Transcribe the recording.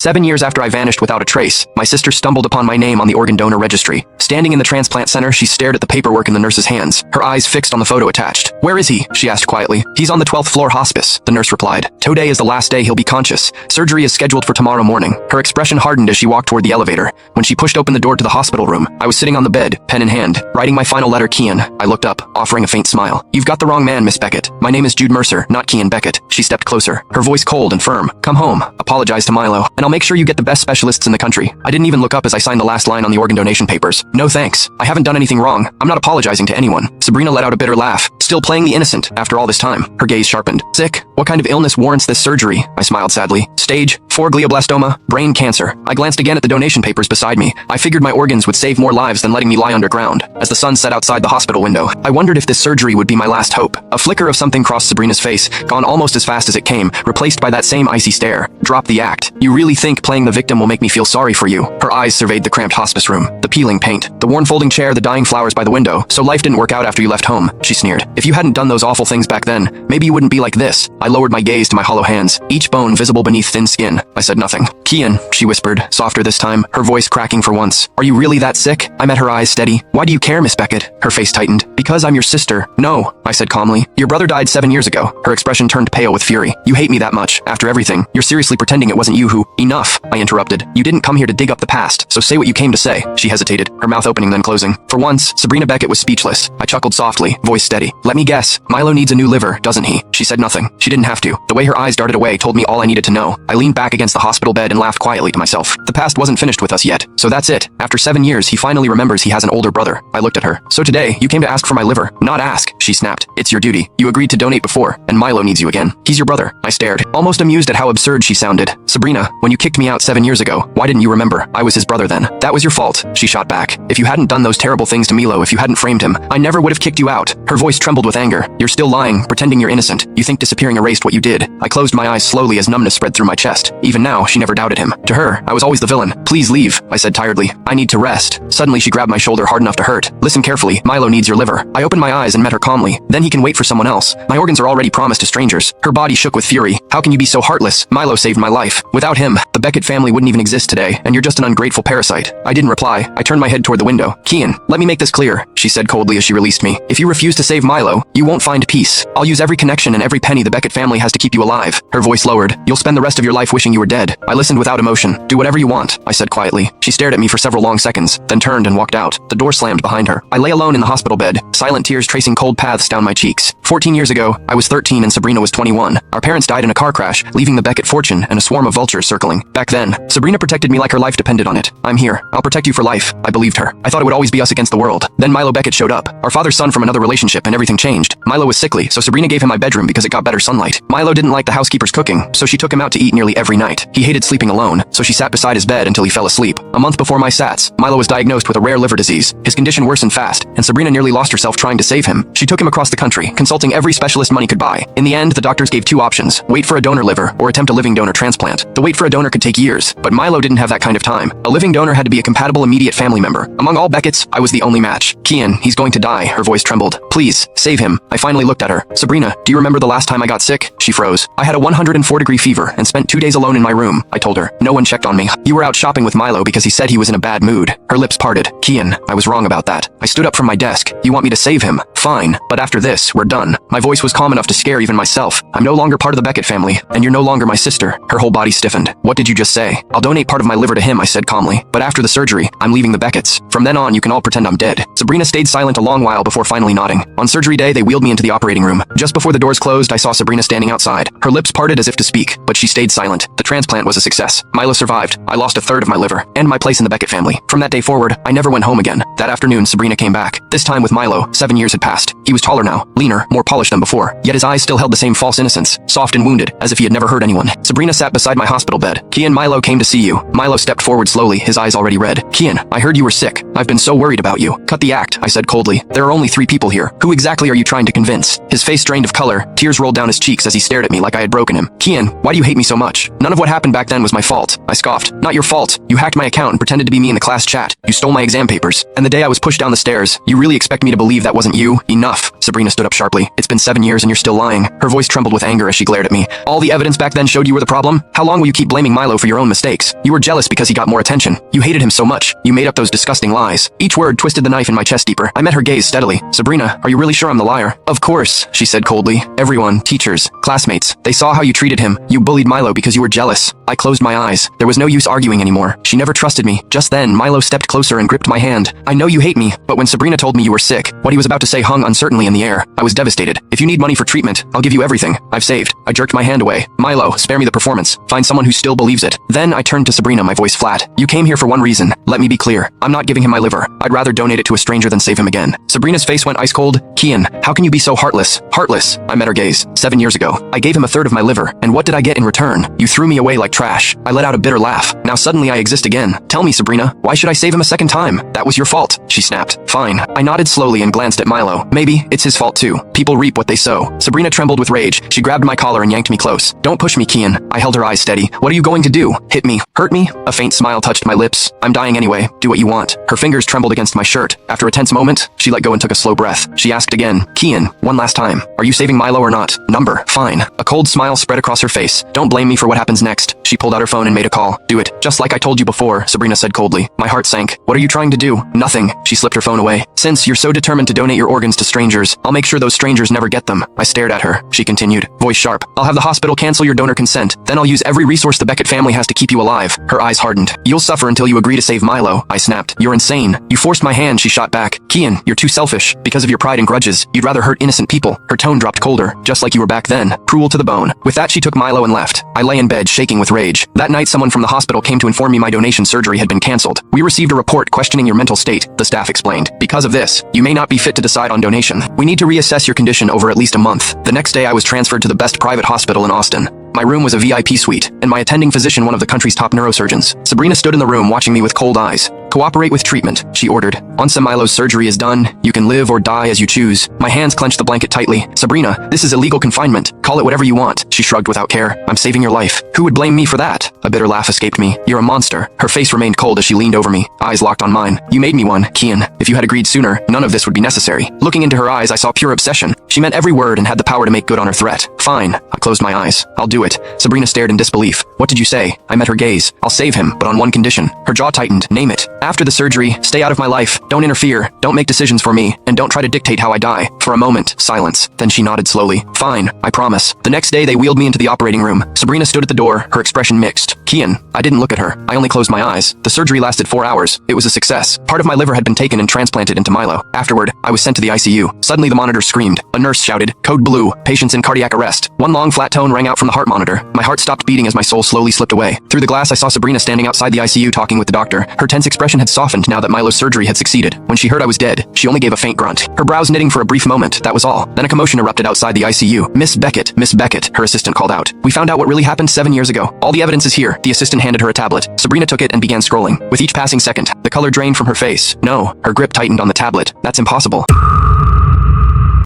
7 years after I vanished without a trace, my sister stumbled upon my name on the organ donor registry. Standing in the transplant center, she stared at the paperwork in the nurse's hands, her eyes fixed on the photo attached. "Where is he?" she asked quietly. "He's on the 12th floor hospice," the nurse replied. "Today is the last day he'll be conscious. Surgery is scheduled for tomorrow morning." Her expression hardened as she walked toward the elevator. When she pushed open the door to the hospital room, I was sitting on the bed, pen in hand, writing my final letter, Kian. I looked up, offering a faint smile. "You've got the wrong man, Miss Beckett. My name is Jude Mercer, not Kian Beckett." She stepped closer, her voice cold and firm. "Come home, apologize to Milo, and I'll make sure you get the best specialists in the country." I didn't even look up as I signed the last line on the organ donation papers. "No thanks. I haven't done anything wrong. I'm not apologizing to anyone." Sabrina let out a bitter laugh, still playing the innocent after all this time. Her gaze sharpened. "Sick? What kind of illness warrants this surgery?" I smiled sadly. "Stage 4 glioblastoma, brain cancer." I glanced again at the donation papers beside me. I figured my organs would save more lives than letting me lie underground. As the sun set outside the hospital window, I wondered if this surgery would be my last hope. A flicker of something crossed Sabrina's face, gone almost as fast as it came, replaced by that same icy stare. "Drop the act. You really think playing the victim will make me feel sorry for you?" Her eyes surveyed the cramped hospice room, the peeling paint, the worn folding chair, the dying flowers by the window. "So life didn't work out after you left home," she sneered. "If you hadn't done those awful things back then, maybe you wouldn't be like this." I lowered my gaze to my hollow hands, each bone visible beneath thin skin. I said nothing. "Kian," she whispered, softer this time, her voice cracking for once. "Are you really that sick?" I met her eyes steady. "Why do you care, Miss Beckett?" Her face tightened. "Because I'm your sister." "No," I said calmly. "Your brother died 7 years ago." Her expression turned pale with fury. "You hate me that much, after everything? You're seriously pretending it wasn't you who—" "Enough," I interrupted. "You didn't come here to dig up the past, so say what you came to say." She hesitated, her mouth opening then closing. For once, Sabrina Beckett was speechless. I chuckled softly, voice steady. "Let me guess. Milo needs a new liver, doesn't he?" She said nothing. She didn't have to. The way her eyes darted away told me all I needed to know. I leaned back against the hospital bed and laughed quietly to myself. The past wasn't finished with us yet. So that's it. After 7 years, he finally remembers he has an older brother. I looked at her. "So today, you came to ask for my liver?" "Not ask," she snapped. "It's your duty. You agreed to donate before, and Milo needs you again. He's your brother." I stared, almost amused at how absurd she sounded. "Sabrina, when you kicked me out 7 years ago, why didn't you remember? I was his brother then." "That was your fault," she shot back. "If you hadn't done those terrible things to Milo, if you hadn't framed him, I never would have kicked you out." Her voice trembled with anger. "You're still lying, pretending you're innocent. You think disappearing erased what you did." I closed my eyes slowly as numbness spread through my chest. Even now, she never doubted him. To her, I was always the villain. "Please leave," I said tiredly. "I need to rest." Suddenly, she grabbed my shoulder hard enough to hurt. "Listen carefully. Milo needs your liver." I opened my eyes and met her calmly. "Then he can wait for someone else. My organs are already promised to strangers." Her body shook with fury. "How can you be so heartless? Milo saved my life. Without him, the Beckett family wouldn't even exist today, and you're just an ungrateful parasite." I didn't reply. I turned my head toward the window. "Kian, let me make this clear," she said coldly as she released me. "If you refuse to save Milo, you won't find peace. I'll use every connection and every penny the Beckett family has to keep you alive." Her voice lowered. "You'll spend the rest of your life wishing you were dead." I listened without emotion. "Do whatever you want," I said quietly. She stared at me for several long seconds, then turned and walked out. The door slammed behind her. I lay alone in the hospital bed, silent tears tracing cold paths down my cheeks. 14 years ago, I was 13 and Sabrina was 21. Our parents died in a car crash, leaving the Beckett fortune and a swarm of vultures circling. Back then, Sabrina protected me like her life depended on it. "I'm here. I'll protect you for life." I believed her. I thought it would always be us against the world. Then Milo Beckett showed up, our father's son from another relationship, and everything changed. Milo was sickly, so Sabrina gave him my bedroom because it got better sunlight. Milo didn't like the housekeeper's cooking, so she took him out to eat nearly every night. He hated sleeping alone, so she sat beside his bed until he fell asleep. A month before my SATs, Milo was diagnosed with a rare liver disease. His condition worsened fast, and Sabrina nearly lost herself trying to save him. She took him across the country, consulting every specialist money could buy. In the end, the doctors gave 2 options: wait for a donor liver or attempt a living donor transplant. The wait for a donor could take years, but Milo didn't have that kind of time. A living donor had to be a compatible immediate family member. Among all Becketts, I was the only match. "Kian, he's going to die." Her voice trembled. "Please, save him." I finally looked at her. "Sabrina, do you remember the last time I got sick?" She froze. "I had a 104-degree fever and spent 2 days alone in my room," I told her. "No one checked on me. You were out shopping with Milo because he said he was in a bad mood." Her lips parted. "Kian, I was wrong about that." I stood up from my desk. "You want me to save him? Fine. But after this, we're done." My voice was calm enough to scare even myself. "I'm no longer part of the Beckett family, and you're no longer my sister." Her whole body stiffened. "What did you just say?" "I'll donate part of my liver to him," I said calmly. "But after the surgery, I'm leaving the Becketts. From then on, you can all pretend I'm dead." Sabrina stayed silent a long while before finally nodding. On surgery day, they wheeled me into the operating room. Just before the doors closed, I saw Sabrina standing outside. Her lips parted as if to speak, but she stayed silent. The transplant was a success. Milo survived. I lost a third of my liver, and my place in the Beckett family. From that day forward, I never went home again. That afternoon, Sabrina came back. This time with Milo. 7 years had passed. He was taller now, leaner, more polished than before, yet his eyes still held the same false innocence, soft and wounded, as if he had never hurt anyone. Sabrina sat beside my hospital bed. "Kian, Milo came to see you." Milo stepped forward slowly, his eyes already red. "Kian, I heard you were sick." I've been so worried about you. Cut the act, I said coldly. There are only 3 people here. Who exactly are you trying to convince? His face drained of color, tears rolled down his cheeks as he stared at me like I had broken him. Kian, why do you hate me so much? None of what happened back then was my fault. I scoffed. Not your fault. You hacked my account and pretended to be me in the class chat. You stole my exam papers. And the day I was pushed down the stairs, you really expect me to believe that wasn't you? Enough. Sabrina stood up sharply. It's been 7 years and you're still lying. Her voice trembled with anger as she glared at me. All the evidence back then showed you were the problem? How long will you keep blaming Milo for your own mistakes? You were jealous because he got more attention. You hated him so much. You made up those disgusting lies. Each word twisted the knife in my chest deeper. I met her gaze steadily. Sabrina, are you really sure I'm the liar? Of course, she said coldly. Everyone, teachers, classmates, they saw how you treated him. You bullied Milo because you were jealous. I closed my eyes. There was no use arguing anymore. She never trusted me. Just then, Milo stepped closer and gripped my hand. I know you hate me, but when Sabrina told me you were sick, what he was about to say hung uncertainly in the air. I was devastated. If you need money for treatment, I'll give you everything I've saved. I jerked my hand away. Milo, spare me the performance. Find someone who still believes it. Then I turned to Sabrina, my voice flat. You came here for one reason. Let me be clear. I'm not giving him my liver. I'd rather donate it to a stranger than save him again. Sabrina's face went ice cold. Kian, how can you be so heartless? Heartless. I met her gaze. 7 years ago. I gave him 1/3 of my liver, and what did I get in return? You threw me away like trash. I let out a bitter laugh. Now suddenly I exist again. Tell me, Sabrina, why should I save him a second time? That was your fault. She snapped. Fine. I nodded slowly and glanced at Milo. Maybe it's his fault too. People reap what they sow. Sabrina trembled with rage. She grabbed my collar and yanked me close. Don't push me, Kian. I held her eyes steady. What are you going to do? Hit me? Hurt me? A faint smile touched my lips. I'm dying anyway. Do what you want. Her fingers trembled against my shirt. After a tense moment, she let go and took a slow breath. She asked again, Kian, one last time. Are you saving Milo or not? Number. Fine. A cold smile spread across her face. Don't blame me for what happens next. She pulled out her phone and made a call. Do it. Just like I told you before, Sabrina said coldly. My heart sank. What are you trying to do? Nothing. She slipped her phone away. Since you're so determined to donate your organs to strangers, I'll make sure those strangers never get them. I stared at her. She continued, voice sharp. I'll have the hospital cancel your donor consent. Then I'll use every resource the Beckett family has to keep you alive. Her eyes hardened. You'll suffer until you agree to save Milo. I snapped. You're insane. You forced my hand, she shot back. Kian, you're too selfish. Because of your pride and grudges, you'd rather hurt innocent people. Her tone dropped colder, just like you were back then. Cruel to the bone. With that, she took Milo and left. I lay in bed, shaking with rage. That night, someone from the hospital came to inform me my donation surgery had been cancelled. We received a report questioning your mental state, the staff explained. Because of this, you may not be fit to decide on donation. We need to reassess your condition over at least a month. The next day, I was transferred to the best private hospital in Austin. My room was a VIP suite, and my attending physician one of the country's top neurosurgeons. Sabrina stood in the room watching me with cold eyes. Cooperate with treatment, she ordered. Once Milo's surgery is done, you can live or die as you choose. My hands clenched the blanket tightly. Sabrina, this is illegal confinement. Call it whatever you want. She shrugged without care. I'm saving your life. Who would blame me for that? A bitter laugh escaped me. You're a monster. Her face remained cold as she leaned over me, eyes locked on mine. You made me one, Kian. If you had agreed sooner, none of this would be necessary. Looking into her eyes, I saw pure obsession. She meant every word and had the power to make good on her threat. Fine. I closed my eyes. I'll do it. Sabrina stared in disbelief. What did you say? I met her gaze. I'll save him, but on one condition. Her jaw tightened. Name it. After the surgery, stay out of my life. Don't interfere. Don't make decisions for me. And don't try to dictate how I die. For a moment, silence. Then she nodded slowly. Fine. I promise. The next day, they wheeled me into the operating room. Sabrina stood at the door, her expression mixed. Kian. I didn't look at her. I only closed my eyes. The surgery lasted 4 hours. It was a success. Part of my liver had been taken and transplanted into Milo. Afterward, I was sent to the ICU. Suddenly, the monitor screamed. A nurse shouted, "Code blue. Patients in cardiac arrest." One long flat tone rang out from the heart monitor. My heart stopped beating as my soul slowly slipped away. Through the glass, I saw Sabrina standing outside the ICU talking with the doctor. Her tense expression had softened now that Milo's surgery had succeeded. When she heard I was dead, she only gave a faint grunt. Her brows knitting for a brief moment, that was all. Then a commotion erupted outside the ICU. Miss Beckett, her assistant called out. We found out what really happened 7 years ago. All the evidence is here. The assistant handed her a tablet. Sabrina took it and began scrolling. With each passing second, the color drained from her face. No, her grip tightened on the tablet. That's impossible.